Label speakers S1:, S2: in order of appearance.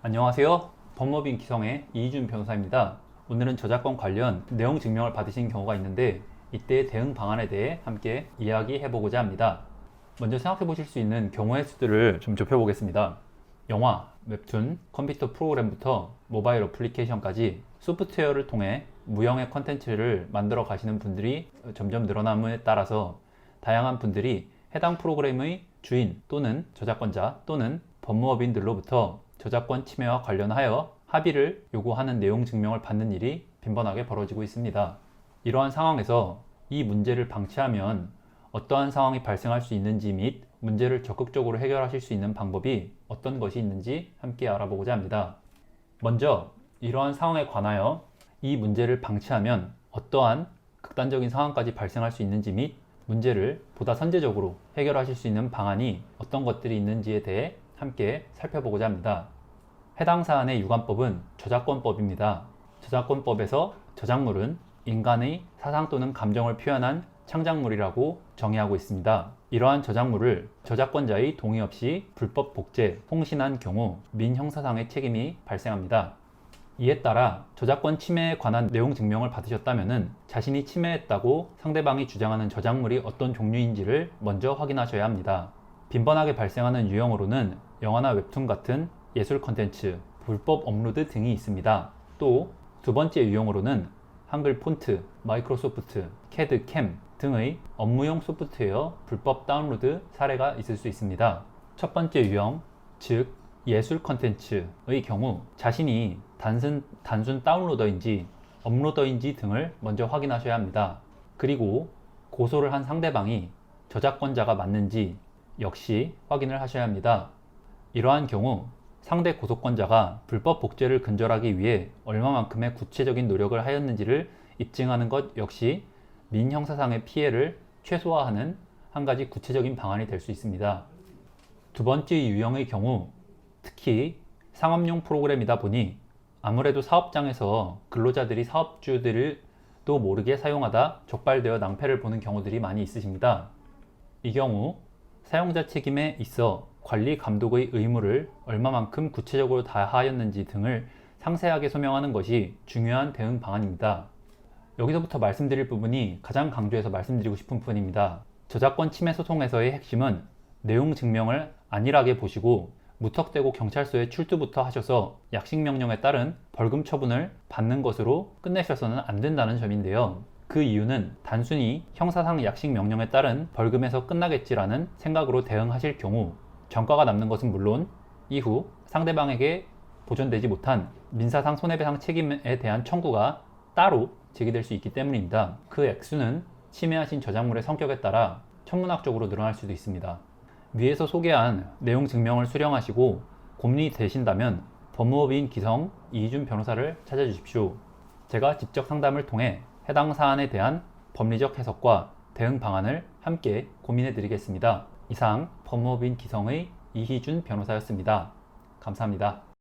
S1: 안녕하세요. 법무법인 기성의 이희준 변호사입니다. 오늘은 저작권 관련 내용 증명을 받으신 경우가 있는데 이때의 대응 방안에 대해 함께 이야기해 보고자 합니다. 먼저 생각해 보실 수 있는 경우의 수들을 좀 좁혀 보겠습니다. 영화, 웹툰, 컴퓨터 프로그램부터 모바일 어플리케이션까지 소프트웨어를 통해 무형의 컨텐츠를 만들어 가시는 분들이 점점 늘어남에 따라서 다양한 분들이 해당 프로그램의 주인 또는 저작권자 또는 법무법인들로부터 저작권 침해와 관련하여 합의를 요구하는 내용 증명을 받는 일이 빈번하게 벌어지고 있습니다. 이러한 상황에서 이 문제를 방치하면 어떠한 상황이 발생할 수 있는지 및 문제를 적극적으로 해결하실 수 있는 방법이 어떤 것이 있는지 함께 알아보고자 합니다. 먼저 이러한 상황에 관하여 이 문제를 방치하면 어떠한 극단적인 상황까지 발생할 수 있는지 및 문제를 보다 선제적으로 해결하실 수 있는 방안이 어떤 것들이 있는지에 대해 함께 살펴보고자 합니다. 해당 사안의 유관법은 저작권법입니다. 저작권법에서 저작물은 인간의 사상 또는 감정을 표현한 창작물이라고 정의하고 있습니다. 이러한 저작물을 저작권자의 동의 없이 불법 복제, 송신한 경우 민형사상의 책임이 발생합니다. 이에 따라 저작권 침해에 관한 내용 증명을 받으셨다면 자신이 침해했다고 상대방이 주장하는 저작물이 어떤 종류인지를 먼저 확인하셔야 합니다. 빈번하게 발생하는 유형으로는 영화나 웹툰 같은 예술 컨텐츠, 불법 업로드 등이 있습니다. 또 두 번째 유형으로는 한글 폰트, 마이크로소프트, 캐드, 캠 등의 업무용 소프트웨어 불법 다운로드 사례가 있을 수 있습니다. 첫 번째 유형, 즉 예술 컨텐츠의 경우 자신이 단순 다운로더인지 업로더인지 등을 먼저 확인하셔야 합니다. 그리고 고소를 한 상대방이 저작권자가 맞는지 역시 확인을 하셔야 합니다. 이러한 경우 상대 고소권자가 불법 복제를 근절하기 위해 얼마만큼의 구체적인 노력을 하였는지를 입증하는 것 역시 민형사상의 피해를 최소화하는 한 가지 구체적인 방안이 될 수 있습니다. 두 번째 유형의 경우 특히 상업용 프로그램이다 보니 아무래도 사업장에서 근로자들이 사업주들도 모르게 사용하다 적발되어 낭패를 보는 경우들이 많이 있으십니다. 이 경우 사용자 책임에 있어 관리 감독의 의무를 얼마만큼 구체적으로 다하였는지 등을 상세하게 소명하는 것이 중요한 대응 방안입니다. 여기서부터 말씀드릴 부분이 가장 강조해서 말씀드리고 싶은 부분입니다. 저작권 침해 소송에서의 핵심은 내용 증명을 안일하게 보시고 무턱대고 경찰서에 출두부터 하셔서 약식명령에 따른 벌금 처분을 받는 것으로 끝내셔서는 안 된다는 점인데요. 그 이유는 단순히 형사상 약식명령에 따른 벌금에서 끝나겠지라는 생각으로 대응하실 경우 전과가 남는 것은 물론 이후 상대방에게 보전되지 못한 민사상 손해배상 책임에 대한 청구가 따로 제기될 수 있기 때문입니다. 그 액수는 침해하신 저작물의 성격에 따라 천문학적으로 늘어날 수도 있습니다. 위에서 소개한 내용 증명을 수령하시고 고민이 되신다면 법무법인 기성 이희준 변호사를 찾아주십시오. 제가 직접 상담을 통해 해당 사안에 대한 법리적 해석과 대응 방안을 함께 고민해 드리겠습니다. 이상 법무법인 기성의 이희준 변호사였습니다. 감사합니다.